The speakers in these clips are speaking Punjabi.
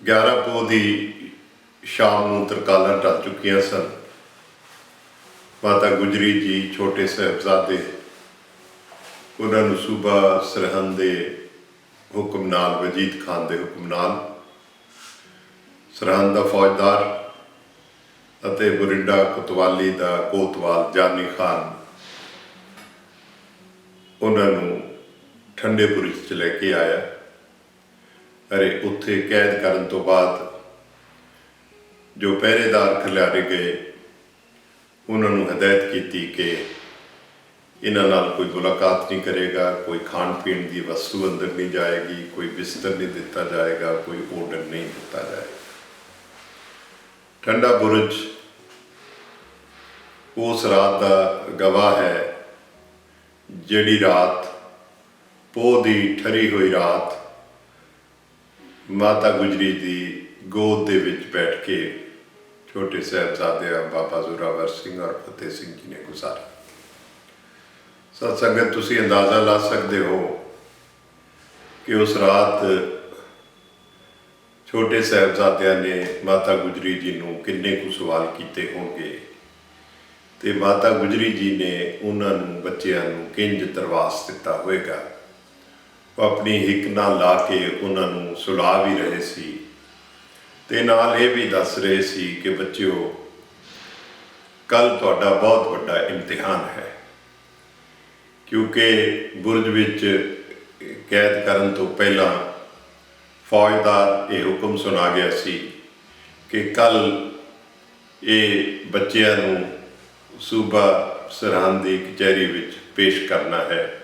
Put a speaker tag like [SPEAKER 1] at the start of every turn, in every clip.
[SPEAKER 1] 11 ਪੋਹ ਦੀ ਸ਼ਾਮ ਨੂੰ ਤਰਕਾਲਾਂ ਢਲ ਚੁੱਕੀਆਂ ਸਨ। ਮਾਤਾ ਗੁਜਰੀ ਜੀ ਛੋਟੇ ਸਾਹਿਬਜ਼ਾਦੇ ਉਹਨਾਂ ਨੂੰ ਸੂਬਾ ਸਰਹੰਦ ਦੇ ਹੁਕਮ ਨਾਲ, ਵਜੀਦ ਖਾਨ ਦੇ ਹੁਕਮ ਨਾਲ, ਸਰਹੰਦ ਦਾ ਫੌਜਦਾਰ ਅਤੇ ਬੁਰਿੰਡਾ ਕੋਤਵਾਲੀ ਦਾ ਕੋਤਵਾਲ ਜਾਨੀ ਖਾਨ ਉਹਨਾਂ ਨੂੰ ਠੰਡੇ ਬੁਰਜ 'ਚ ਲੈ ਕੇ ਆਇਆ। ਅਰੇ ਉੱਥੇ ਕੈਦ ਕਰਨ ਤੋਂ ਬਾਅਦ ਜੋ ਪਹਿਰੇਦਾਰ ਖਿਲਾਰੇ ਗਏ ਉਹਨਾਂ ਨੂੰ ਹਦਾਇਤ ਕੀਤੀ ਕਿ ਇਹਨਾਂ ਨਾਲ ਕੋਈ ਮੁਲਾਕਾਤ ਨਹੀਂ ਕਰੇਗਾ, ਕੋਈ ਖਾਣ ਪੀਣ ਦੀ ਵਸਤੂ ਅੰਦਰ ਨਹੀਂ ਜਾਏਗੀ, ਕੋਈ ਬਿਸਤਰ ਨਹੀਂ ਦਿੱਤਾ ਜਾਏਗਾ, ਕੋਈ ਆਰਡਰ ਨਹੀਂ ਦਿੱਤਾ ਜਾਏਗਾ। ਠੰਡਾ ਬੁਰਜ ਉਸ ਰਾਤ ਦਾ ਗਵਾਹ ਹੈ, ਜਿਹੜੀ ਰਾਤ ਪੋਹ ਦੀ ਠਰੀ ਹੋਈ ਰਾਤ ਮਾਤਾ ਗੁਜਰੀ ਦੀ ਗੋਦ ਦੇ ਵਿੱਚ ਬੈਠ ਕੇ ਛੋਟੇ ਸਾਹਿਬਜ਼ਾਦਿਆਂ ਬਾਬਾ ਜ਼ੋਰਾਵਰ ਸਿੰਘ ਔਰ ਫਤਿਹ ਸਿੰਘ ਜੀ ਨੇ ਗੁਜ਼ਾਰੀ। ਸਤ ਸੰਗਤ, ਤੁਸੀਂ ਅੰਦਾਜ਼ਾ ਲਾ ਸਕਦੇ ਹੋ ਕਿ ਉਸ ਰਾਤ ਛੋਟੇ ਸਾਹਿਬਜ਼ਾਦਿਆਂ ਨੇ ਮਾਤਾ ਗੁਜਰੀ ਜੀ ਨੂੰ ਕਿੰਨੇ ਕੁ ਸਵਾਲ ਕੀਤੇ ਹੋਣਗੇ ਤੇ ਮਾਤਾ ਗੁਜਰੀ ਜੀ ਨੇ ਉਹਨਾਂ ਨੂੰ, ਬੱਚਿਆਂ ਨੂੰ ਕਿੰਜ ਤਰਵਾਸ ਦਿੱਤਾ ਹੋਵੇਗਾ। ਉਹ ਆਪਣੀ ਹਿੱਕ ਨਾਲ ਲਾ ਕੇ ਉਹਨਾਂ ਨੂੰ ਸੁਲਾ ਵੀ ਰਹੇ ਸੀ ਤੇ ਨਾਲ ਇਹ ਵੀ ਦੱਸ ਰਹੇ ਸੀ ਕਿ ਬੱਚਿਓ, ਕੱਲ੍ਹ ਤੁਹਾਡਾ ਬਹੁਤ ਵੱਡਾ ਇਮਤਿਹਾਨ ਹੈ, ਕਿਉਂਕਿ ਬੁਰਜ ਵਿੱਚ ਕੈਦ ਕਰਨ ਤੋਂ ਪਹਿਲਾਂ ਫੌਜਦਾਰ ਇਹ ਹੁਕਮ ਸੁਣਾ ਗਿਆ ਸੀ ਕਿ ਕੱਲ੍ਹ ਇਹ ਬੱਚਿਆਂ ਨੂੰ ਸੂਬਾ ਸਰਹੰਦ ਦੀ ਕਚਹਿਰੀ ਵਿੱਚ ਪੇਸ਼ ਕਰਨਾ ਹੈ।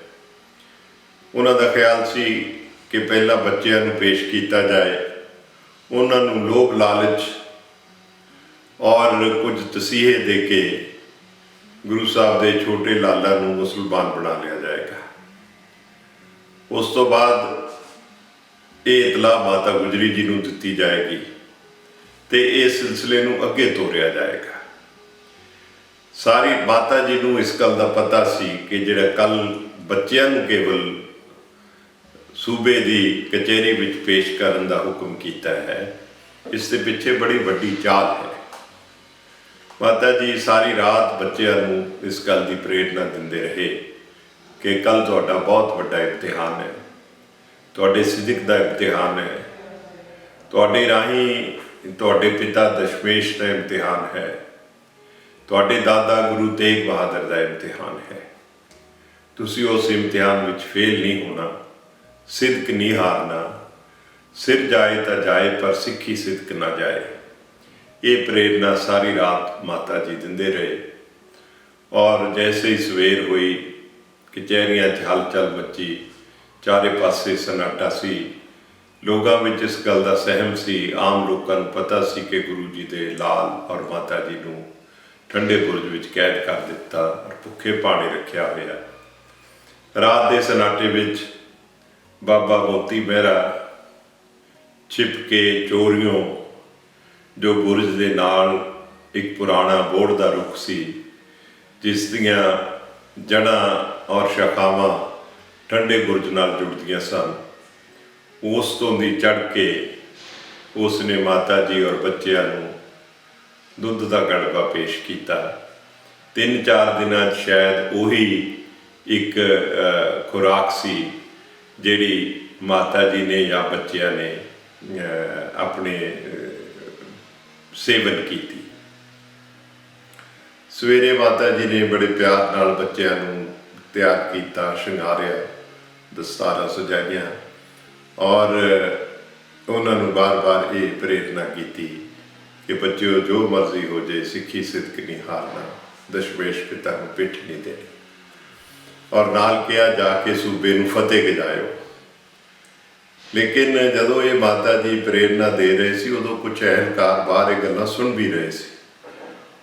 [SPEAKER 1] ਉਹਨਾਂ ਦਾ ਖਿਆਲ ਸੀ ਕਿ ਪਹਿਲਾਂ ਬੱਚਿਆਂ ਨੂੰ ਪੇਸ਼ ਕੀਤਾ ਜਾਏ, ਉਹਨਾਂ ਨੂੰ ਲੋਭ ਲਾਲਚ ਔਰ ਕੁਝ ਤਸੀਹੇ ਦੇ ਕੇ ਗੁਰੂ ਸਾਹਿਬ ਦੇ ਛੋਟੇ ਲਾਲਾ ਨੂੰ ਮੁਸਲਮਾਨ ਬਣਾ ਲਿਆ ਜਾਏਗਾ। ਉਸ ਤੋਂ ਬਾਅਦ ਇਹ ਇਤਲਾਹ ਮਾਤਾ ਗੁਜਰੀ ਜੀ ਨੂੰ ਦਿੱਤੀ ਜਾਏਗੀ ਤੇ ਇਸ ਸਿਲਸਿਲੇ ਨੂੰ ਅੱਗੇ ਤੋਰਿਆ ਜਾਏਗਾ। ਸਾਰੀ ਮਾਤਾ ਜੀ ਨੂੰ ਇਸ ਗੱਲ ਦਾ ਪਤਾ ਸੀ ਕਿ ਜਿਹੜਾ ਕੱਲ੍ਹ ਬੱਚਿਆਂ ਨੂੰ ਕੇਵਲ ਸੂਬੇ ਦੀ ਕਚਹਿਰੀ ਵਿੱਚ ਪੇਸ਼ ਕਰਨ ਦਾ ਹੁਕਮ ਕੀਤਾ ਹੈ, ਇਸ ਦੇ ਪਿੱਛੇ ਬੜੀ ਵੱਡੀ ਚਾਲ ਹੈ। ਮਾਤਾ ਜੀ ਸਾਰੀ ਰਾਤ ਬੱਚਿਆਂ ਨੂੰ ਇਸ ਗੱਲ ਦੀ ਪ੍ਰੇਰਨਾ ਦਿੰਦੇ ਰਹੇ ਕਿ ਕੱਲ੍ਹ ਤੁਹਾਡਾ ਬਹੁਤ ਵੱਡਾ ਇਮਤਿਹਾਨ ਹੈ, ਤੁਹਾਡੇ ਸਿਦਕ ਦਾ ਇਮਤਿਹਾਨ ਹੈ, ਤੁਹਾਡੇ ਰਾਹੀਂ ਤੁਹਾਡੇ ਪਿਤਾ ਦਸ਼ਮੇਸ਼ ਦਾ ਇਮਤਿਹਾਨ ਹੈ, ਤੁਹਾਡੇ ਦਾਦਾ ਗੁਰੂ ਤੇਗ ਬਹਾਦਰ ਦਾ ਇਮਤਿਹਾਨ ਹੈ। ਤੁਸੀਂ ਉਸ ਇਮਤਿਹਾਨ ਵਿੱਚ ਫੇਲ ਨਹੀਂ ਹੋਣਾ, ਸਿਦਕ ਨਹੀਂ ਹਾਰਨਾ। ਸਿਰ ਜਾਏ ਤਾਂ ਜਾਏ ਪਰ ਸਿੱਖੀ ਸਿਦਕ ਨਾ ਜਾਏ। ਇਹ ਪ੍ਰੇਰਨਾ ਸਾਰੀ ਰਾਤ ਮਾਤਾ ਜੀ ਦਿੰਦੇ ਰਹੇ ਔਰ ਜੈਸੇ ਹੀ ਸਵੇਰ ਹੋਈ, ਕਚਹਿਰੀਆਂ 'ਚ ਹਲਚਲ ਮੱਚੀ, ਚਾਰੇ ਪਾਸੇ ਸਨਾਟਾ ਸੀ। ਲੋਕਾਂ ਵਿੱਚ ਇਸ ਗੱਲ ਦਾ ਸਹਿਮ ਸੀ, ਆਮ ਲੋਕਾਂ ਨੂੰ ਪਤਾ ਸੀ ਕਿ ਗੁਰੂ ਜੀ ਦੇ ਲਾਲ ਔਰ ਮਾਤਾ ਜੀ ਨੂੰ ਠੰਡੇ ਬੁਰਜ ਵਿੱਚ ਕੈਦ ਕਰ ਦਿੱਤਾ ਔਰ ਭੁੱਖੇ ਭਾਣੇ ਰੱਖਿਆ ਹੋਇਆ। ਰਾਤ ਦੇ ਸਨਾਟੇ ਵਿੱਚ ਬਾਬਾ ਮੋਤੀ ਮਹਿਰਾ ਛਿਪ ਕੇ ਚੋਰੀਓਂ, ਜੋ ਬੁਰਜ ਦੇ ਨਾਲ ਇੱਕ ਪੁਰਾਣਾ ਬੋਹੜ ਦਾ ਰੁੱਖ ਸੀ ਜਿਸ ਦੀਆਂ ਜੜ੍ਹਾਂ ਔਰ ਸ਼ਾਖਾਵਾਂ ਠੰਡੇ ਬੁਰਜ ਨਾਲ ਜੁੜਦੀਆਂ ਸਨ, ਉਸ ਤੋਂ ਦੀ ਚੜ੍ਹ ਕੇ ਉਸ ਨੇ ਮਾਤਾ ਜੀ ਔਰ ਬੱਚਿਆਂ ਨੂੰ ਦੁੱਧ ਦਾ ਗੜਬਾ ਪੇਸ਼ ਕੀਤਾ। 3-4 ਦਿਨਾਂ 'ਚ ਸ਼ਾਇਦ ਉਹੀ ਇੱਕ ਖੁਰਾਕ ਸੀ ਜਿਹੜੀ ਮਾਤਾ ਜੀ ਨੇ ਜਾਂ ਬੱਚਿਆਂ ਨੇ ਆਪਣੇ ਸੇਵਨ ਕੀਤੀ। ਸਵੇਰੇ ਮਾਤਾ ਜੀ ਨੇ ਬੜੇ ਪਿਆਰ ਨਾਲ ਬੱਚਿਆਂ ਨੂੰ ਤਿਆਰ ਕੀਤਾ, ਸ਼ਿੰਗਾਰਿਆ, ਦਸਤਾਰਾਂ ਸਜਾਈਆਂ ਔਰ ਉਹਨਾਂ ਨੂੰ ਬਾਰ-ਬਾਰ ਇਹ ਪ੍ਰੇਰਨਾ ਕੀਤੀ ਕਿ ਬੱਚਿਓ, ਜੋ ਮਰਜ਼ੀ ਹੋ ਜਾਏ, ਸਿੱਖੀ ਸਿਦਕ ਨਹੀਂ ਹਾਰਨਾ, ਦਸ਼ਮੇਸ਼ ਪਿਤਾ ਨੂੰ ਪਿੱਠ ਨਹੀਂ ਦੇਣੀ। ਔਰ ਨਾਲ ਕਿਹਾ, ਜਾ ਕੇ ਸੂਬੇ ਨੂੰ ਫਤਿਹ ਗਜਾਇਓ। ਲੇਕਿਨ ਜਦੋਂ ਇਹ ਮਾਤਾ ਜੀ ਪ੍ਰੇਰਨਾ ਦੇ ਰਹੇ ਸੀ, ਉਦੋਂ ਕੁਝ ਅਹਿਲਕਾਰ ਬਾਹਰ ਇਹ ਗੱਲਾਂ ਸੁਣ ਵੀ ਰਹੇ ਸੀ।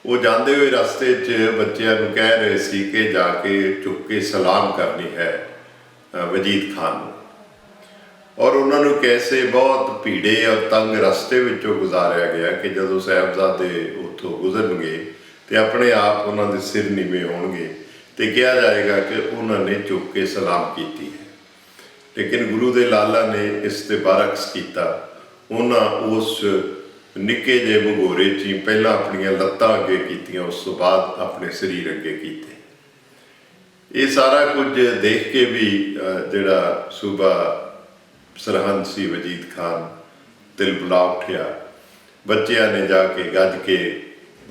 [SPEAKER 1] ਉਹ ਜਾਂਦੇ ਹੋਏ ਰਸਤੇ 'ਚ ਬੱਚਿਆਂ ਨੂੰ ਕਹਿ ਰਹੇ ਸੀ ਕਿ ਜਾ ਕੇ ਝੁੱਕ ਕੇ ਸਲਾਮ ਕਰਨੀ ਹੈ ਵਜੀਦ ਖਾਨ ਨੂੰ। ਔਰ ਉਹਨਾਂ ਨੂੰ ਕੈਸੇ ਬਹੁਤ ਭੀੜੇ ਔਰ ਤੰਗ ਰਸਤੇ ਵਿੱਚੋਂ ਗੁਜ਼ਾਰਿਆ ਗਿਆ ਕਿ ਜਦੋਂ ਸਾਹਿਬਜ਼ਾਦੇ ਉੱਥੋਂ ਗੁਜ਼ਰਨਗੇ ਤੇ ਆਪਣੇ ਆਪ ਉਹਨਾਂ ਦੇ ਸਿਰ ਨੀਵੇਂ ਹੋਣਗੇ ਤੇ ਕਿਹਾ ਜਾਏਗਾ ਕਿ ਉਹਨਾਂ ਨੇ ਝੁੱਕ ਕੇ ਸਲਾਮ ਕੀਤੀ ਹੈ। ਲੇਕਿਨ ਗੁਰੂ ਦੇ ਲਾਲਾ ਨੇ ਇਸ 'ਤੇ ਬਰਅਕਸ ਕੀਤਾ। ਉਹਨਾਂ ਉਸ ਨਿੱਕੇ ਜਿਹੇ ਭਗੋਰੇ 'ਚ ਹੀ ਪਹਿਲਾਂ ਆਪਣੀਆਂ ਲੱਤਾਂ ਅੱਗੇ ਕੀਤੀਆਂ, ਉਸ ਤੋਂ ਬਾਅਦ ਆਪਣੇ ਸਰੀਰ ਅੱਗੇ ਕੀਤੇ। ਇਹ ਸਾਰਾ ਕੁਝ ਦੇਖ ਕੇ ਵੀ ਜਿਹੜਾ ਸੂਬਾ ਸਰਹੰਦ ਸੀ ਵਜੀਦ ਖਾਨ ਤਿਲ ਬੁਲਾ ਉੱਠਿਆ। ਬੱਚਿਆਂ ਨੇ ਜਾ ਕੇ ਗੱਜ ਕੇ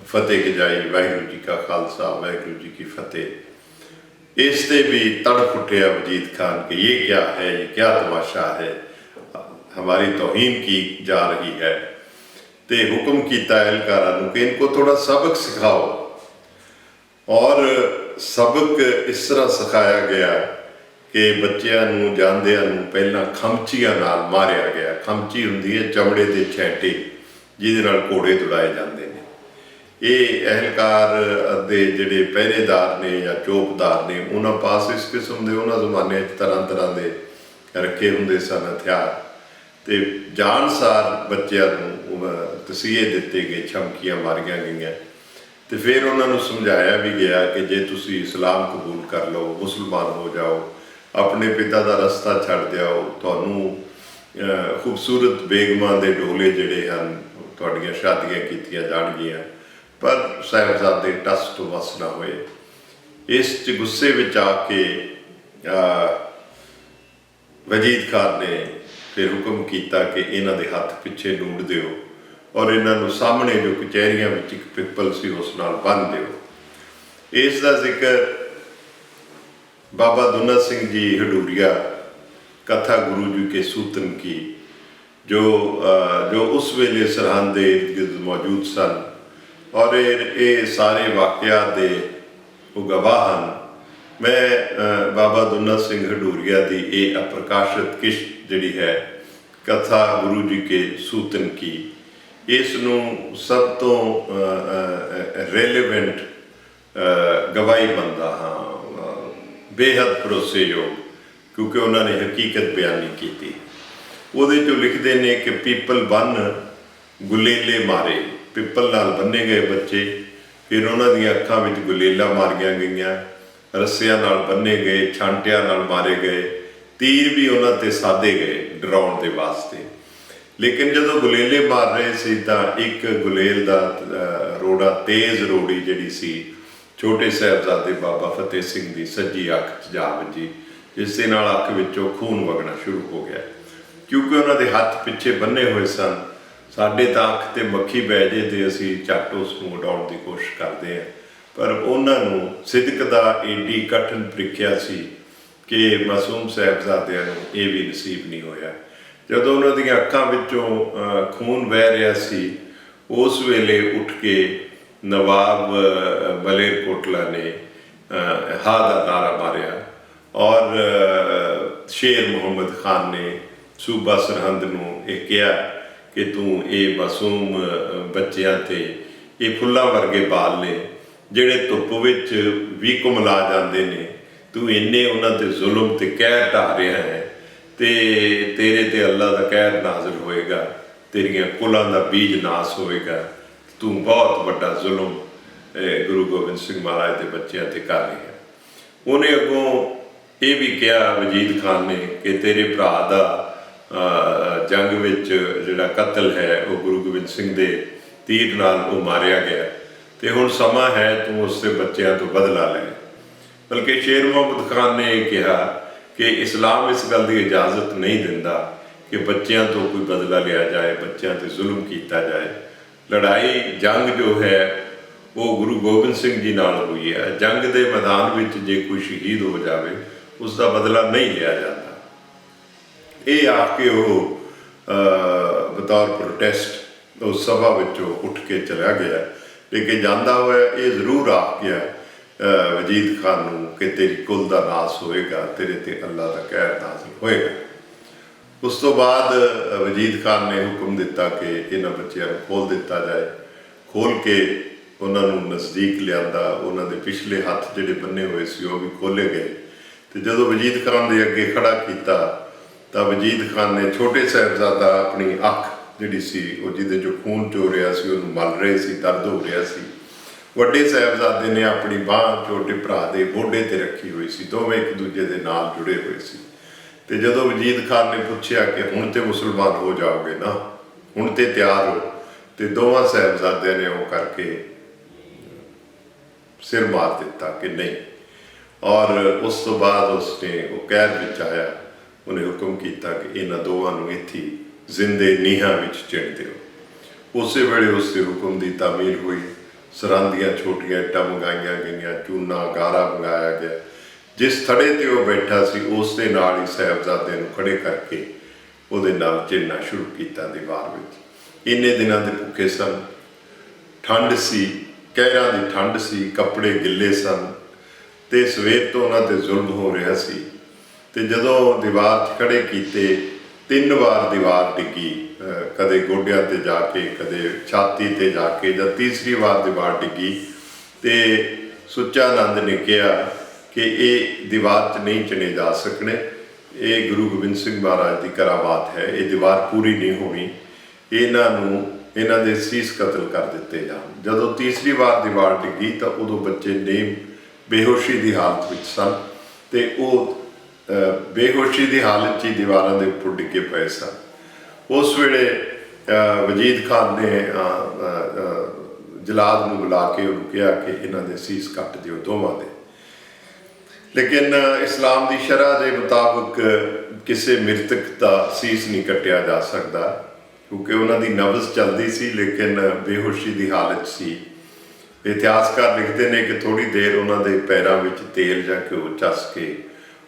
[SPEAKER 1] ਫਤਿਹ ਗਜਾਈ, ਵਾਹਿਗੁਰੂ ਜੀ ਕਾ ਖਾਲਸਾ ਵਾਹਿਗੁਰੂ ਜੀ ਕੀ फतेह। इस पे भी तड़प उठे वजीद खान कि ये क्या है, ये क्या तमाशा है, हमारी तौहीन की जा रही है। तो हुक्म किया एहलकारा कि इनको थोड़ा सबक सिखाओ। और सबक इस तरह सिखाया गया कि बच्चों नूं जांदियां नूं पहलां खमचियां नाल मारिया गया। खमची हुंदी है चमड़े के छैटे जिहदे नाल घोड़े दौड़ाए जाते हैं। ये अहलकार दे जिहड़े पहरेदार ने या चौकदार ने उन्हां पास इस किस्म के उन्हां जमाने तरह तरह के रखे हुंदे सन हथियार। तो जानसार बच्चों नूं तसीहे दिते गए, छमकियां मारियां गईयां। तो फिर उन्होंने समझाया भी गया कि जे तुसी इस्लाम कबूल कर लो, मुसलमान हो जाओ, अपने पिता का रस्ता छड़ जाओ, तुहानूं खूबसूरत बेगमां दे डोले जिहड़े हन तुहाडीआं शादियां कीतियां जाणगीआं। पर साहिबजादे टस तो वस ना होए। इस गुस्से में आके वजीद खान ने फिर हुक्म किया कि इन्हां दे हथ पिछे नूड़ दिओ और इन्हां सामने जो कचहरियां विच एक पिपल सी उस नाल बन दिओ। इसका जिक्र बाबा दुन्ना सिंह जी हडूरिया कथा गुरु जी के सूतन की जो उस वेले सरहंद दे इर्द गिर्द मौजूद सन और ये सारे वाकयात दे गवाह हैं। मैं बाबा दुन्ना सिंह हडूरिया की ये अप्रकाशित किश्त जिहड़ी है कथा गुरु जी के सूतन की, इसनूं सब तो रेलेवेंट गवाही बनता हाँ, बेहद भरोसेयोग, क्योंकि उन्होंने हकीकत बयानी की। उहदे चों लिखते हैं कि पीपल बन गुलेले मारे, पिपल नाल बन्ने गए बच्चे, फिर उन्होंने अखां विच गुलेला मारिया गईयां, रस्सियां नाल बन्ने गए, छांटियां नाल मारे गए, तीर भी उन्होंने ते साधे गए डराउण दे वास्ते। लेकिन जदों गुलेले मार रहे सी तां एक गुलेल दा रोड़ा तेज़ रोड़ी जिहड़ी सी छोटे साहिबजादे बाबा फतेह सिंह दी सज्जी अख च जा वजी, जिस दे नाल अख विचों खून वगना शुरू हो गया। क्योंकि उन्होंने हथ पिछे बन्ने हुए सन। साडे तां अख ते मक्खी बह जे ते असीं झट उसनूं उडाउण दी कोशिश करते हैं, पर उन्हां नूं सिदक दा एडी कठिन प्रीख्या सी कि मासूम साहिबजादियां नूं ये भी नसीब नहीं होया। जदों उन्हां दीआं अखां विचों खून बह रहा सी, उस वेले उठ के नवाब मलेरकोटला ने हा दा नारा मारिया और शेर मुहम्मद खान ने सूबा सरहंद नूं ये कहा कि तू ये मासूम बच्चों ते ये फुल्लां वर्गे बाल ने जिहड़े धुप विच भी घुमला जाते हैं, तू इन्ने उन्हां ते जुल्म ते कहर ढा रहा है, ते तेरे ते अल्लाह का कहर नाज़िल होएगा, तेरियां कुलां दा बीज नाश होएगा, तू बहुत बड़ा जुल्म गुरु गोबिंद सिंह महाराज के बच्चों ते कर रहा है। उन्हें अगों ये भी कहा वजीद खान ने कि तेरे भरा दा जंग विच जिहड़ा कतल है वो गुरु गोबिंद सिंह दे तीर नाल वो मारिया गया, तो हुण समा है तू उसके बच्चों तो बदला ले। बल्कि शेर मुहम्मद खान ने यह कहा कि इस्लाम इस गल की इजाज़त नहीं दिंदा कि बच्चों तो कोई बदला लिया जाए, बच्चों से जुल्म किया जाए। लड़ाई जंग जो है वो गुरु गोबिंद सिंह जी नाल हुई है। जंग के मैदान में जे कोई शहीद हो जाए उसका बदला नहीं लिया जाता। ये आके वो बतौर प्रोटेस्ट उस सभा विचों उठ के चला गया, लेकिन जाता हुआ ये जरूर आ गया वजीद खान नूं कि तेरी कुल का नाश होएगा, तेरे ते अल्लाह का कहर नाज़िल होएगा। उस तो बाद वजीद खान ने हुक्म दिता कि इन्हां बच्चों को खोल दिता जाए। खोल के उन्होंने नज़दीक लिया, उन्होंने पिछले हाथ जिहड़े बन्ने हुए सी वो भी खोले गए। तो जदों वजीद खान के अगे खड़ा किया तो वजीद खान ने छोटे साहिबजादा अपनी अख जिहड़ी सी वो जिहदे जो खून चो रहा सी उहनूं मल रहे सी, दर्द हो रहा सी। वड्डे साहिबजादे ने अपनी बांह छोटे भरा के मोढे ते रखी हुई सी, दोवें एक दूजे के नाल जुड़े हुए सी। तो जदों वजीद खान ने पूछा कि हुण तो मुसलमान हो जाओगे ना, ਹੁਣ ਤੇ ਤਿਆਰ हो। तो दोवां साहिबजादियां ने वो करके सिर मार दिता कि नहीं। और उस तो बाद उसने वो कैद विच आया, उन्हें हुक्म किया कि इन्हां दोवां नूं इत्थे जिंदे नीहां विच चिण दिओ। उस वेले उसके हुक्म की तामील हुई, सरांदियां छोटियां इट्टां मंगाईयां गईयां, चूना गारा मंगाया गया। जिस थड़े ते वो बैठा सी उस दे नाल ही साहिबजादे नूं खड़े करके ਉਹਦੇ ਨਾਲ चिड़ना शुरू किया दीवार में। इन्ने दिनों के भुखे सन, ठंड सी, कहरां दी ठंड सी, कपड़े गिले सन, तो सवेर तो उन्होंने जुल्म हो रहा सी। तो जदों दीवार खड़े किए 3 बार दीवार डिगी, कदे गोडियां ते जाके, कदे छाती ते जाके, जब तीसरी बार दीवार डिगी तो सुच्चा आनंद ने कहा कि ये दीवार च नहीं चने जा सकने, ये गुरु गोबिंद सिंह महाराज की करामात है, ये दीवार पूरी नहीं होनी, इन्हां दे सीस कतल कर दिते जान। जदों तीसरी बार दीवार डिगी तो उदों बच्चे नेम बेहोशी की हालत में सन, तो वो बेहोशी की हालत ही दीवारों के उपर डिगे पे सन। उस वेले वजीद खान ने जलाद नूं बुला के उन्होंने कहा कि इन्हां दे सीस कट दिओ दोवां दे। लेकिन इस्लाम की शरह के मुताबिक किसी मृतक का सीस नहीं कट्टिया जा सकता, क्योंकि उन्होंने नब्ज़ चलती सी लेकिन बेहोशी की हालत सी। इतिहासकार लिखते हैं कि थोड़ी देर उन्होंने पैरों में तेल या घ्यो चस के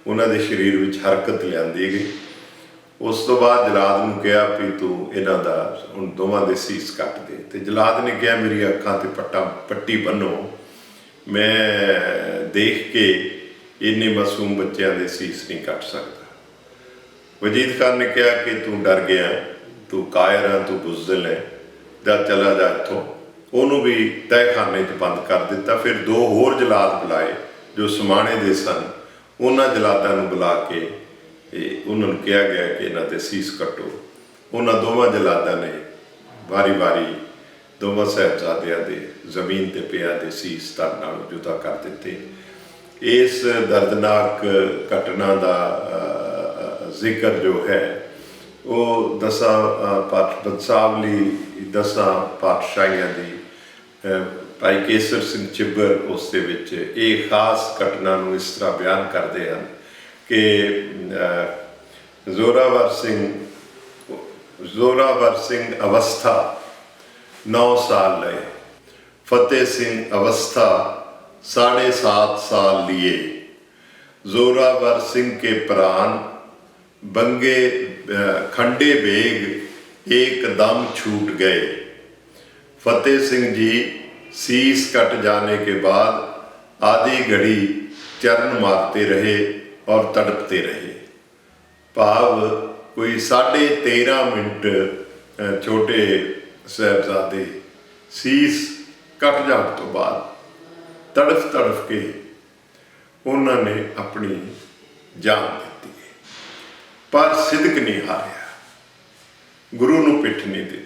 [SPEAKER 1] उन्होंने शरीर में हरकत लियादी गई। उस तो बाद जलाद ने कहा भी तू इन्हों का हुण दोवां दे सीस कट दे। तो जलाद ने कहा मेरी अखां ते पट्टी बन्नो, मैं देख के इन्ने मासूम बच्चों के सीस नहीं कट सकता। वजीद खान ने कहा कि तू डर गया, तू कायर है, तू बुज़दिल है, जा चला जा इत्थों। उन्होंने भी तहखाने च बंद कर दिता। फिर 2 होर जलाद बुलाए जो समाणे दे सन, उन्होंने जलादां नूं बुला के उन्होंने कहा गया कि इन्हां दे सीस कट्टो। उन्होंने दोवां जलादां ने वारी वारी दोवां साहिबजादियां दे जमीन ते पिया दे सीस धड़ नाल जुदा कर दिते। इस दर्दनाक घटना का जिक्र जो है वो 10 बदसावली 10 पातशाहियां की भाई केसर सिंह चिब्बर उस दे विच एक खास घटना नूं इस तरह बयान करते हैं कि जोरावर सिंह अवस्था 9 साल लए, फतेह सिंह अवस्था 7.5 साल लिए। जोरावर सिंह के प्राण बंगे खंडे बेग एकदम छूट गए। फतेह सिंह जी सीस कट जाने के बाद आधी घड़ी चरण मारते रहे और तड़पते रहे। भाव कोई 13.5 मिनट छोटे साहिबजादे सीस कट जाने तो बाद तड़फ तड़फ के उन्होंने अपनी जान दी, पर सिदक नहीं हारिया, गुरु नूं पिठ नहीं दी।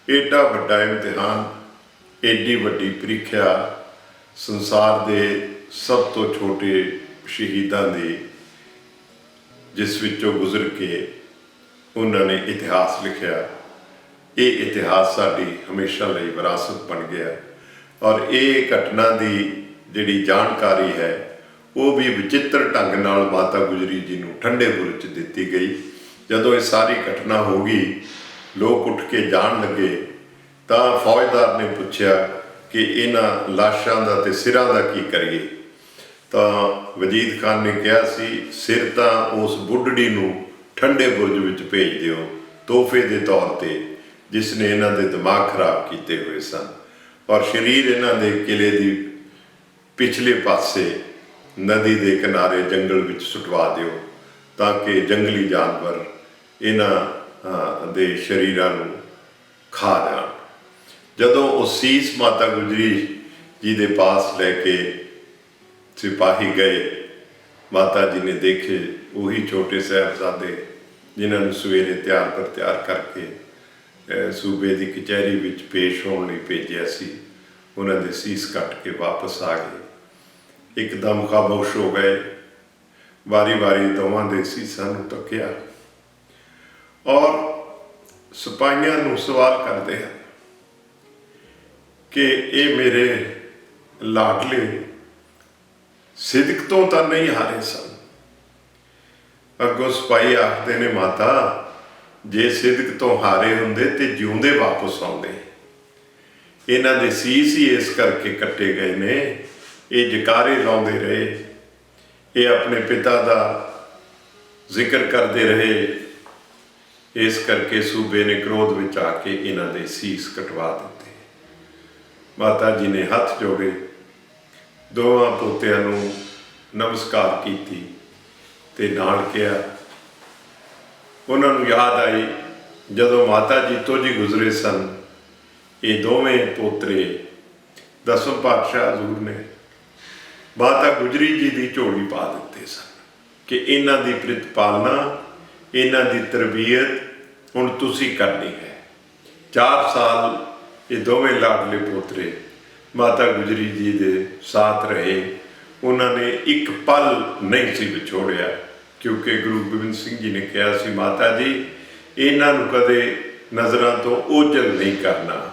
[SPEAKER 1] एडा वड्डा इम्तिहान, एडी वड्डी परीक्षा संसार के सब तो छोटे शहीदां दी जिस विचों गुजर के उन्होंने इतिहास लिखा। ये इतिहास साडी हमेशा लई विरासत बन गया। और ये घटना की जिहड़ी जानकारी है वो भी विचित्र ढंग नाल माता गुजरी जी नूं ठंडे बुरज दिती गई। जदों ये सारी घटना हो गई, लोग उठ के जान लगे, तो फौजदार ने पूछा कि इन्हां लाशां दा ते सिरां दा की करिए। तो वजीद खान ने कहा सी सिर तां उस बुढ़ड़ी नूं ठंडे बुरज विच भेज दिओ तोहफे के तौर पर, जिसने इन्हां दे दिमाग खराब किए हुए सन, और शरीर इन्हां दे किले दी पिछले पासे नदी के किनारे जंगल विच सुटवा दिओ ताकि जंगली जानवर इन्हां दे शरीरां नूं खा जाण। जदों वो सीस माता गुजरी जी के पास लैके सिपाही गए, माता जी ने देखे वही छोटे साहिबजादे जिन्होंने सवेरे तैयार पर तैयार करके सूबे की कचहरी विच पेश होने भेजा सी। उन्होंने सीस कट के वापस आ गए, एकदम खामोश हो गए। बारी बारी दोवां दे सीसां नूं तकिया और ਸਿਪਾਹੀਆਂ ਨੂੰ ਸਵਾਲ ਕਰਦੇ ਹਨ ਕਿ ਇਹ ਮੇਰੇ ਲਾਡਲੇ ਸਿਦਕ ਤੋਂ ਤਾਂ ਨਹੀਂ ਹਾਰੇ ਸਨ। ਅੱਗੋਂ ਸਿਪਾਹੀ ਆਖਦੇ ਨੇ, ਮਾਤਾ ਜੇ ਸਿਦਕ ਤੋਂ ਹਾਰੇ ਹੁੰਦੇ ਤੇ ਜਿਉਂਦੇ ਵਾਪਸ ਆਉਂਦੇ। ਇਹਨਾਂ ਦੇ ਸੀਸ ਹੀ ਇਸ ਕਰਕੇ ਕੱਟੇ ਗਏ ਨੇ, ਇਹ ਜਕਾਰੇ ਲਾਉਂਦੇ ਰਹੇ, ਇਹ ਆਪਣੇ ਪਿਤਾ ਦਾ ਜ਼ਿਕਰ ਕਰਦੇ ਰਹੇ, ਇਸ ਕਰਕੇ ਸੂਬੇ ਨੇ ਕ੍ਰੋਧ ਵਿੱਚ ਆ ਕੇ ਇਹਨਾਂ ਦੇ ਸੀਸ ਕਟਵਾ ਦਿੱਤੇ। ਮਾਤਾ ਜੀ ਨੇ ਹੱਥ ਜੋੜੇ, ਦੋਵਾਂ ਪੋਤਿਆਂ ਨੂੰ ਨਮਸਕਾਰ ਕੀਤੀ ਤੇ ਨਾਲ ਕਿਹਾ। ਉਹਨਾਂ ਨੂੰ ਯਾਦ ਆਈ ਜਦੋਂ ਮਾਤਾ ਜੀ ਤੋਂ ਜੀ ਗੁਜ਼ਰੇ ਸਨ, ਇਹ ਦੋਵੇਂ ਪੋਤਰੇ ਦਸਮ ਪਾਤਸ਼ਾਹ ਹਜ਼ੂਰ ਨੇ ਮਾਤਾ ਗੁਜਰੀ ਜੀ ਦੀ ਝੋਲੀ ਪਾ ਦਿੱਤੇ ਸਨ ਕਿ ਇਹਨਾਂ ਦੀ ਪ੍ਰਤਿਪਾਲਨਾ, ਇਹਨਾਂ ਦੀ ਤਰਬੀਅਤ ਹੁਣ ਤੁਸੀਂ ਕਰਨੀ ਹੈ। 4 ਸਾਲ ਇਹ ਦੋਵੇਂ ਲਾਡਲੇ ਪੋਤਰੇ ਮਾਤਾ ਗੁਜਰੀ ਜੀ ਦੇ ਸਾਥ ਰਹੇ। ਉਹਨਾਂ ਨੇ ਇੱਕ ਪਲ ਨਹੀਂ ਸੀ ਵਿਛੋੜਿਆ, ਕਿਉਂਕਿ ਗੁਰੂ ਗੋਬਿੰਦ ਸਿੰਘ ਜੀ ਨੇ ਕਿਹਾ ਸੀ, ਮਾਤਾ ਜੀ ਇਹਨਾਂ ਨੂੰ ਕਦੇ ਨਜ਼ਰਾਂ ਤੋਂ ਓਝਲ ਨਹੀਂ ਕਰਨਾ,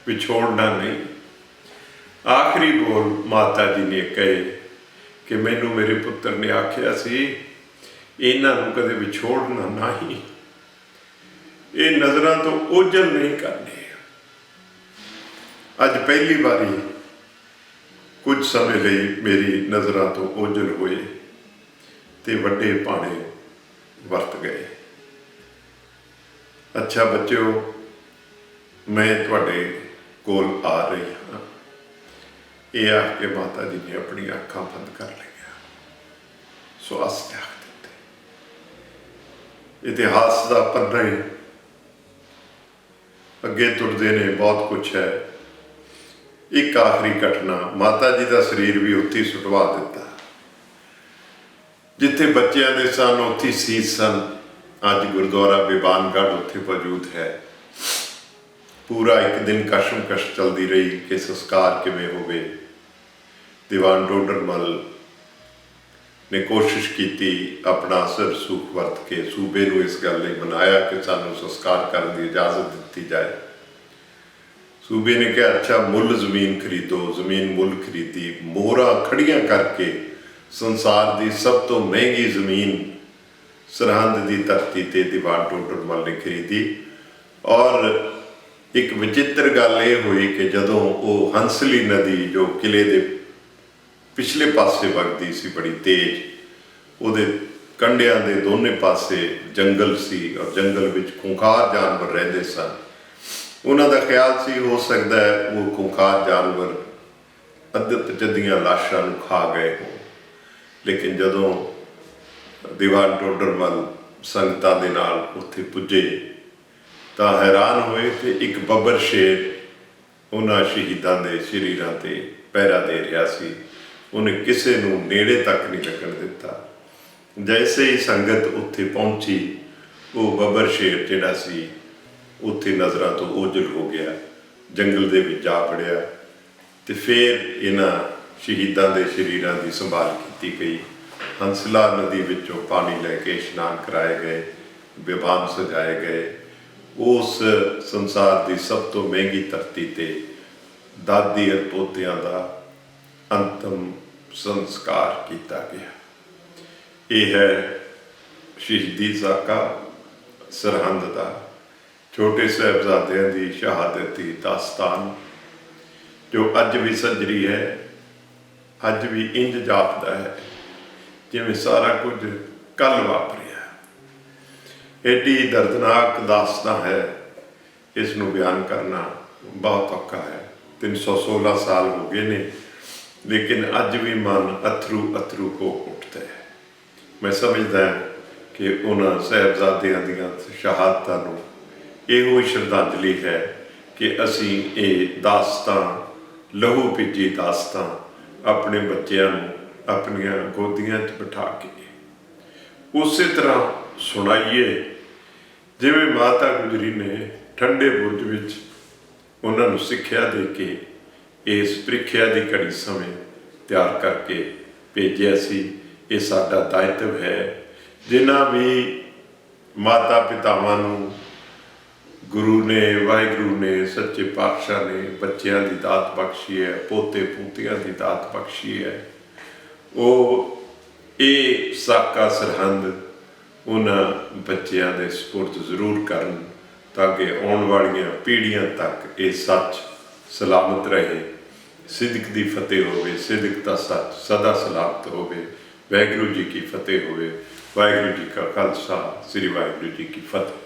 [SPEAKER 1] ਵਿਛੋੜਨਾ ਨਹੀਂ। ਆਖਰੀ ਬੋਲ ਮਾਤਾ ਜੀ ਨੇ ਕਹੇ ਕਿ ਮੈਨੂੰ ਮੇਰੇ ਪੁੱਤਰ ਨੇ ਆਖਿਆ ਸੀ ਇਹਨਾਂ ਨੂੰ ਕਦੇ ਵਿਛੋੜਨਾ ਨਹੀਂ, ਇਹ ਨਜ਼ਰਾਂ ਤੋਂ ਓਝਲ ਨਹੀਂ ਕਰਨੇ। ਅੱਜ ਪਹਿਲੀ ਵਾਰੀ ਕੁਝ ਸਮੇਂ ਲਈ ਮੇਰੀ ਨਜ਼ਰਾਂ ਤੋਂ ਓਝਲ ਹੋਏ ਤੇ ਵੱਡੇ ਭਾਣੇ ਵਰਤ ਗਏ। ਅੱਛਾ ਬੱਚਿਓ, ਮੈਂ ਤੁਹਾਡੇ ਕੋਲ ਆ ਰਹੀ ਹਾਂ। ਇਹ ਆਖ ਕੇ ਮਾਤਾ ਜੀ ਨੇ ਆਪਣੀਆਂ ਅੱਖਾਂ ਬੰਦ ਕਰ ਲਈਆਂ, ਸਵਾਸ ਤਿਆਗ ਦਿੱਤੇ। ਇਤਿਹਾਸ ਦਾ ਪੰਨਾ ਅੱਗੇ ਤੁਰਦੇ ਨੇ, ਬਹੁਤ ਕੁਛ ਹੈ। ਇੱਕ ਆਖਰੀ ਘਟਨਾ, ਮਾਤਾ ਜੀ ਦਾ ਸਰੀਰ ਵੀ ਉੱਥੇ ਸੁਟਵਾ ਦਿੱਤਾ। ਜਿੱਥੇ ਬੱਚਿਆਂ ਦੇ ਸਨ ਉੱਥੇ ਸੀਸ ਸਨ। ਅੱਜ ਗੁਰਦੁਆਰਾ ਬੀਬਾਨਗੜ੍ਹ ਉੱਥੇ ਮੌਜੂਦ ਹੈ। ਪੂਰਾ ਇੱਕ ਦਿਨ ਕਸ਼ਮਕਸ਼ ਚੱਲਦੀ ਰਹੀ ਕਿ ਸੰਸਕਾਰ ਕਿਵੇਂ ਹੋਵੇ। ਦੀਵਾਨ ਟੋਡਰਮਲ ਨੇ ਕੋਸ਼ਿਸ਼ ਕੀਤੀ ਆਪਣਾ ਅਸਰ ਸੁਖ ਵਰਤ ਕੇ ਸੂਬੇ ਨੂੰ ਇਸ ਗੱਲ ਲਈ ਮਨਾਇਆ ਕਿ ਸਾਨੂੰ ਸੰਸਕਾਰ ਕਰਨ ਦੀ ਇਜਾਜ਼ਤ ਦਿੱਤੀ ਜਾਏ। ਸੂਬੇ ਨੇ ਕਿਹਾ, ਅੱਛਾ ਮੁੱਲ ਜ਼ਮੀਨ ਖਰੀਦੋ। ਜ਼ਮੀਨ ਮੁੱਲ ਖਰੀਦੀ, ਮੋਹਰਾਂ ਖੜੀਆਂ ਕਰਕੇ ਸੰਸਾਰ ਦੀ ਸਭ ਤੋਂ ਮਹਿੰਗੀ ਜ਼ਮੀਨ ਸਰਹੰਦ ਦੀ ਧਰਤੀ ਤੇ ਦੀਵਾਨ ਟੋਡਰਮਲ ਨੇ ਖਰੀਦੀ। ਔਰ ਇੱਕ ਵਿਚਿੱਤਰ ਗੱਲ ਇਹ ਹੋਈ ਕਿ ਜਦੋਂ ਉਹ ਹੰਸਲੀ ਨਦੀ ਜੋ ਕਿਲੇ ਦੇ ਪਿਛਲੇ ਪਾਸੇ ਵਗਦੀ ਸੀ ਬੜੀ ਤੇਜ਼, ਉਹਦੇ ਕੰਢਿਆਂ ਦੇ ਦੋਨੇ ਪਾਸੇ ਜੰਗਲ ਸੀ ਔਰ ਜੰਗਲ ਵਿੱਚ ਖੂੰਖਾਰ ਜਾਨਵਰ ਰਹਿੰਦੇ ਸਨ। ਉਹਨਾਂ ਦਾ ਖਿਆਲ ਸੀ ਹੋ ਸਕਦਾ ਹੈ ਉਹ ਖੂੰਖਾਰ ਜਾਨਵਰ ਅੱਧਤ ਜੱਦੀਆਂ ਲਾਸ਼ਾਂ ਨੂੰ ਖਾ ਗਏ ਹੋਣ। ਲੇਕਿਨ ਜਦੋਂ ਦੀਵਾਨ ਟੋਡਰਮਲ ਸੰਗਤਾਂ ਦੇ ਨਾਲ ਉੱਥੇ ਪੁੱਜੇ ਤਾਂ ਹੈਰਾਨ ਹੋਏ ਕਿ ਇੱਕ ਬੱਬਰ ਸ਼ੇਰ ਉਹਨਾਂ ਸ਼ਹੀਦਾਂ ਦੇ ਸਰੀਰਾਂ ਤੇ ਪਹਿਰਾ ਦੇ ਰਿਹਾ ਸੀ। ਉਹਨੇ ਕਿਸੇ ਨੂੰ ਨੇੜੇ ਤੱਕ ਨਹੀਂ ਲੱਗਣ ਦਿੱਤਾ। ਜੈਸੇ ਹੀ ਸੰਗਤ ਉੱਥੇ ਪਹੁੰਚੀ, ਉਹ ਬੱਬਰ ਸ਼ੇਰ ਜਿਹੜਾ ਸੀ ਉੱਥੇ ਨਜ਼ਰਾਂ ਤੋਂ ਓਝਲ ਹੋ ਗਿਆ, ਜੰਗਲ ਦੇ ਵਿੱਚ ਜਾ ਵੜਿਆ। ਤੇ ਫਿਰ ਇਹਨਾਂ ਸ਼ਹੀਦਾਂ ਦੇ ਸਰੀਰਾਂ ਦੀ ਸੰਭਾਲ ਕੀਤੀ ਗਈ। ਹੰਸਲਾ ਨਦੀ ਵਿੱਚੋਂ ਪਾਣੀ ਲੈ ਕੇ ਇਸ਼ਨਾਨ ਕਰਾਏ ਗਏ, ਵਿਵਾਨ ਸਜਾਏ ਗਏ। ਉਸ ਸੰਸਾਰ ਦੀ ਸਭ ਤੋਂ ਮਹਿੰਗੀ ਧਰਤੀ ਤੇ ਦਾਦੀ ਅਤੇ ਪੋਤਿਆਂ ਦਾ ਅੰਤਮ ਸੰਸਕਾਰ ਕੀਤਾ ਗਿਆ। ਇਹ ਹੈ ਸ਼ਹੀਦੀ ਸਾਕਾ ਸਰਹੰਦ ਦਾ, ਛੋਟੇ ਸਾਹਿਬਜ਼ਾਦਿਆਂ ਦੀ ਸ਼ਹਾਦਤ ਦੀ ਦਾਸਤਾਨ, ਜੋ ਅੱਜ ਵੀ ਸੱਜਰੀ ਹੈ। ਅੱਜ ਵੀ ਇੰਜ ਜਾਪਦਾ ਹੈ ਜਿਵੇਂ ਸਾਰਾ ਕੁਝ ਕੱਲ੍ਹ ਵਾਪਰਿਆ। ਐਡੀ ਦਰਦਨਾਕ ਦਾਸਤਾਨ ਹੈ, ਇਸ ਨੂੰ ਬਿਆਨ ਕਰਨਾ ਬਹੁਤ ਔਖਾ ਹੈ। 316 ਸਾਲ ਹੋ ਗਏ ਨੇ, ਲੇਕਿਨ ਅੱਜ ਵੀ ਮਨ ਅਥਰੂ ਹੋ ਉੱਠਦਾ ਹੈ। ਮੈਂ ਸਮਝਦਾ ਕਿ ਉਹਨਾਂ ਸਾਹਿਬਜ਼ਾਦਿਆਂ ਦੀਆਂ ਸ਼ਹਾਦਤਾਂ ਨੂੰ ਇਹੋ ਹੀ ਸ਼ਰਧਾਂਜਲੀ ਹੈ ਕਿ ਅਸੀਂ ਇਹ ਦਾਸਤਾਨ, ਲਹੂ ਭਿੱਜੀ ਦਾਸਤਾਨ ਆਪਣੇ ਬੱਚਿਆਂ ਨੂੰ ਆਪਣੀਆਂ ਗੋਦੀਆਂ 'ਚ ਬਿਠਾ ਕੇ ਉਸੇ ਤਰ੍ਹਾਂ ਸੁਣਾਈਏ ਜਿਵੇਂ ਮਾਤਾ ਗੁਜਰੀ ਨੇ ਠੰਡੇ ਬੁਰਜ ਵਿੱਚ ਉਹਨਾਂ ਨੂੰ ਸਿੱਖਿਆ ਦੇ ਕੇ ਇਸ ਪ੍ਰੀਖਿਆ ਦੀ ਘੜੀ ਸਮੇਂ ਤਿਆਰ ਕਰਕੇ ਭੇਜਿਆ ਸੀ। ਇਹ ਸਾਡਾ ਦਾਇਤਵ ਹੈ। ਜਿਨ੍ਹਾਂ ਵੀ ਮਾਤਾ ਪਿਤਾਵਾਂ ਨੂੰ ਗੁਰੂ ਨੇ, ਵਾਹਿਗੁਰੂ ਨੇ, ਸੱਚੇ ਪਾਤਸ਼ਾਹ ਨੇ ਬੱਚਿਆਂ ਦੀ ਦਾਤ ਬਖਸ਼ੀ ਹੈ, ਪੋਤੇ ਪੋਤੀਆਂ ਦੀ ਦਾਤ ਬਖਸ਼ੀ ਹੈ। ਉਹ ਇਹ ਸਾਕਾ ਸਰਹੰਦ ਉਹਨਾਂ ਬੱਚਿਆਂ ਦੇ ਸਪੁਰਦ ਜ਼ਰੂਰ ਕਰਨ ਤਾਂ ਕਿ ਆਉਣ ਵਾਲੀਆਂ ਪੀੜ੍ਹੀਆਂ ਤੱਕ ਇਹ ਸੱਚ ਸਲਾਮਤ ਰਹੇ। ਸਿਦਕ ਦੀ ਫਤਿਹ ਹੋਵੇ, ਸਿਦਕ ਦਾ ਸੱਚ ਸਦਾ ਸਲਾਮਤ ਹੋਵੇ। ਵਾਹਿਗੁਰੂ ਜੀ ਕੀ ਫਤਿਹ ਹੋਵੇ। ਵਾਹਿਗੁਰੂ ਜੀ ਕਾ ਖਾਲਸਾ, ਸ੍ਰੀ ਵਾਹਿਗੁਰੂ ਜੀ ਕੀ ਫਤਿਹ।